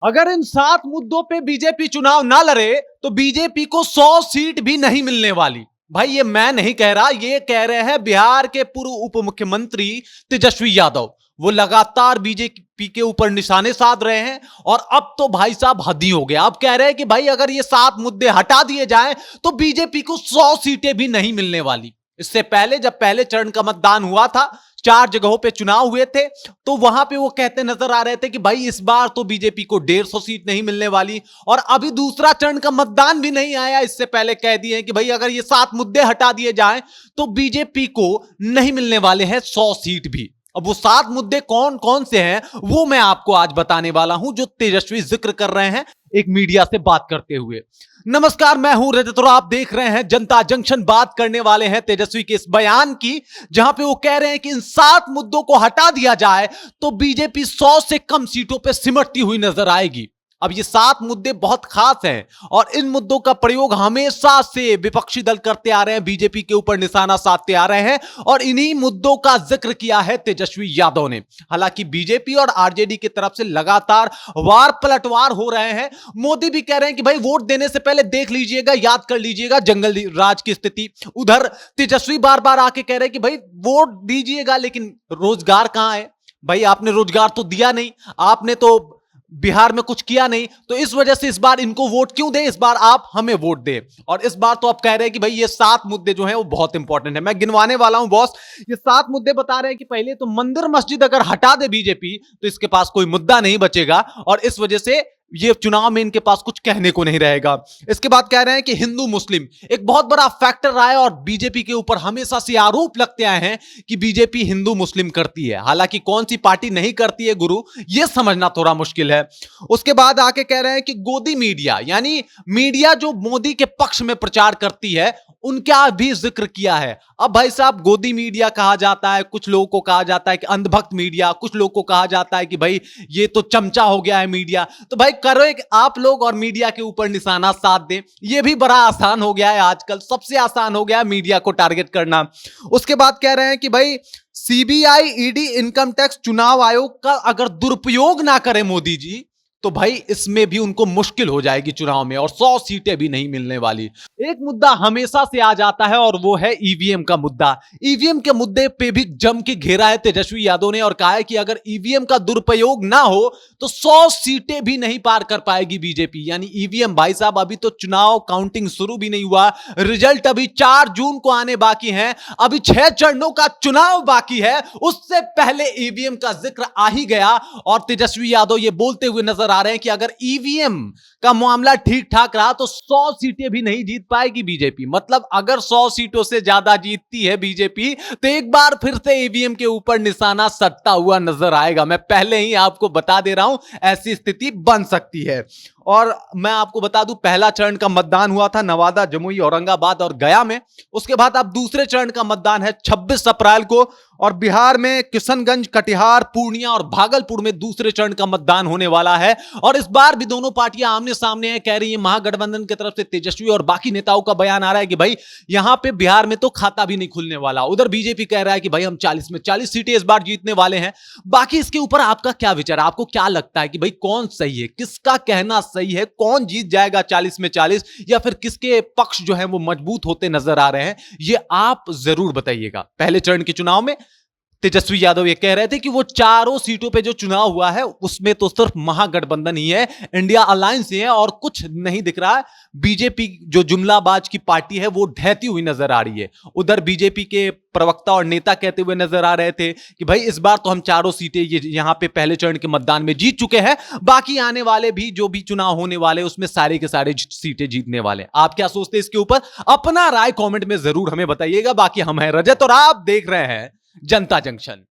अगर इन 7 मुद्दों पे बीजेपी चुनाव ना लड़े तो बीजेपी को 100 सीट भी नहीं मिलने वाली। भाई ये मैं नहीं कह रहा, ये कह रहे हैं बिहार के पूर्व उप मुख्यमंत्री तेजस्वी यादव। वो लगातार बीजेपी के ऊपर निशाने साध रहे हैं और अब तो भाई साहब हद ही हो गया। अब कह रहे हैं कि भाई अगर ये 7 मुद्दे हटा दिए जाएं तो बीजेपी को 100 सीटें भी नहीं मिलने वाली। इससे पहले जब पहले चरण का मतदान हुआ था, 4 जगहों पे चुनाव हुए थे, तो वहां पे वो कहते नजर आ रहे थे कि भाई इस बार तो बीजेपी को 150 सीट नहीं मिलने वाली। और अभी दूसरा चरण का मतदान भी नहीं आया, इससे पहले कह दिए कि भाई अगर ये 7 मुद्दे हटा दिए जाएं तो बीजेपी को नहीं मिलने वाले हैं 100 सीट भी। अब वो 7 मुद्दे कौन कौन से हैं वो मैं आपको आज बताने वाला हूं, जो तेजस्वी जिक्र कर रहे हैं एक मीडिया से बात करते हुए। नमस्कार, मैं हूं रजत और आप देख रहे हैं जनता जंक्शन। बात करने वाले हैं तेजस्वी के इस बयान की, जहां पे वो कह रहे हैं कि इन 7 मुद्दों को हटा दिया जाए तो बीजेपी 100 से कम सीटों पे सिमटती हुई नजर आएगी। अब ये 7 मुद्दे बहुत खास हैं और इन मुद्दों का प्रयोग हमेशा से विपक्षी दल करते आ रहे हैं, बीजेपी के ऊपर निशाना साधते आ रहे हैं और इन्हीं मुद्दों का जिक्र किया है तेजस्वी यादव ने। हालांकि बीजेपी और आरजेडी की तरफ से लगातार वार पलटवार हो रहे हैं। मोदी भी कह रहे हैं कि भाई वोट देने से पहले देख लीजिएगा, याद कर लीजिएगा जंगल राज की स्थिति। उधर तेजस्वी बार बार आके कह रहे हैं कि भाई वोट दीजिएगा लेकिन रोजगार कहां है। भाई आपने रोजगार तो दिया नहीं, आपने तो बिहार में कुछ किया नहीं, तो इस वजह से इस बार इनको वोट क्यों दें, इस बार आप हमें वोट दें। और इस बार तो आप कह रहे हैं कि भाई ये 7 मुद्दे जो हैं वो बहुत इंपॉर्टेंट है। मैं गिनवाने वाला हूं बॉस। ये 7 मुद्दे बता रहे हैं कि पहले तो मंदिर मस्जिद अगर हटा दे बीजेपी तो इसके पास कोई मुद्दा नहीं बचेगा और इस वजह से ये चुनाव में इनके पास कुछ कहने को नहीं रहेगा। इसके बाद कह रहे हैं कि हिंदू मुस्लिम एक बहुत बड़ा फैक्टर रहा है और बीजेपी के ऊपर हमेशा से आरोप लगते आए हैं कि बीजेपी हिंदू मुस्लिम करती है। हालांकि कौन सी पार्टी नहीं करती है गुरु, यह समझना थोड़ा मुश्किल है। उसके बाद आके कह रहे हैं कि गोदी मीडिया, यानी मीडिया जो मोदी के पक्ष में प्रचार करती है, उनका भी जिक्र किया है। अब भाई साहब गोदी मीडिया कहा जाता है, कुछ लोगों को कहा जाता है कि अंधभक्त मीडिया, कुछ लोगों को कहा जाता है कि भाई ये तो चमचा हो गया है मीडिया। तो भाई करो एक आप लोग और मीडिया के ऊपर निशाना साध दें, ये भी बड़ा आसान हो गया है। आजकल सबसे आसान हो गया है मीडिया को टारगेट करना। उसके बाद कह रहे हैं कि भाई सीबीआई, ईडी, इनकम टैक्स, चुनाव आयोग का अगर दुरुपयोग ना करे मोदी जी तो भाई इसमें भी उनको मुश्किल हो जाएगी चुनाव में और 100 सीटें भी नहीं मिलने वाली। एक मुद्दा हमेशा से आ जाता है और वो है ईवीएम का मुद्दा। ईवीएम के मुद्दे पे भी जम के घेरा है तेजस्वी यादव ने और कहा है कि अगर ईवीएम का दुरुपयोग ना हो तो 100 सीटें भी नहीं पार कर पाएगी बीजेपी। यानी ईवीएम भाई साहब, अभी तो चुनाव काउंटिंग शुरू भी नहीं हुआ, रिजल्ट अभी 4 जून को आने बाकी है, अभी 6 चरणों का चुनाव बाकी है, उससे पहले ईवीएम का जिक्र आ ही गया। और तेजस्वी यादव ये बोलते हुए नजर आ रहे हैं कि अगर ईवीएम का मामला ठीक ठाक रहा तो 100 सीटें भी नहीं जीत पाएगी बीजेपी। मतलब अगर 100 सीटों से ज्यादा जीतती है बीजेपी तो एक बार फिर से ईवीएम के ऊपर निशाना सटता हुआ नजर आएगा। मैं पहले ही आपको बता दे रहा हूं, ऐसी स्थिति बन सकती है। और मैं आपको बता दूं, पहला चरण का मतदान हुआ था नवादा, जमुई, औरंगाबाद और गया में। उसके बाद अब दूसरे चरण का मतदान है 26 अप्रैल को और बिहार में किशनगंज, कटिहार, पूर्णिया और भागलपुर में दूसरे चरण का मतदान होने वाला है। और इस बार भी दोनों पार्टियां आमने सामने हैं। कह रही है महागठबंधन की तरफ से तेजस्वी और बाकी नेताओं का बयान आ रहा है कि भाई यहां पे बिहार में तो खाता भी नहीं खुलने वाला। उधर बीजेपी कह रहा है कि भाई हम 40 में 40 सीटें इस बार जीतने वाले हैं। बाकी इसके ऊपर आपका क्या विचार, आपको क्या लगता है कि भाई कौन सही है, किसका कहना सही है, कौन जीत जाएगा 40 में 40, या फिर किसके पक्ष जो है वो मजबूत होते नजर आ रहे हैं, ये आप जरूर बताइएगा। पहले चरण के चुनाव में तेजस्वी यादव ये कह रहे थे कि वो चारों सीटों पे जो चुनाव हुआ है उसमें तो सिर्फ महागठबंधन ही है, इंडिया अलायंस ही है और कुछ नहीं दिख रहा है। बीजेपी जो जुमलाबाज की पार्टी है वो ढहती हुई नजर आ रही है। उधर बीजेपी के प्रवक्ता और नेता कहते हुए नजर आ रहे थे कि भाई इस बार तो हम चारों सीटें यहां पे पहले चरण के मतदान में जीत चुके हैं, बाकी आने वाले भी जो भी चुनाव होने वाले उसमें सारे के सारे सीटें जीतने वाले। आप क्या सोचते हैं इसके ऊपर, अपना राय कमेंट में जरूर हमें बताइएगा। बाकी हम हैं रजत और आप देख रहे हैं जनता जंक्शन।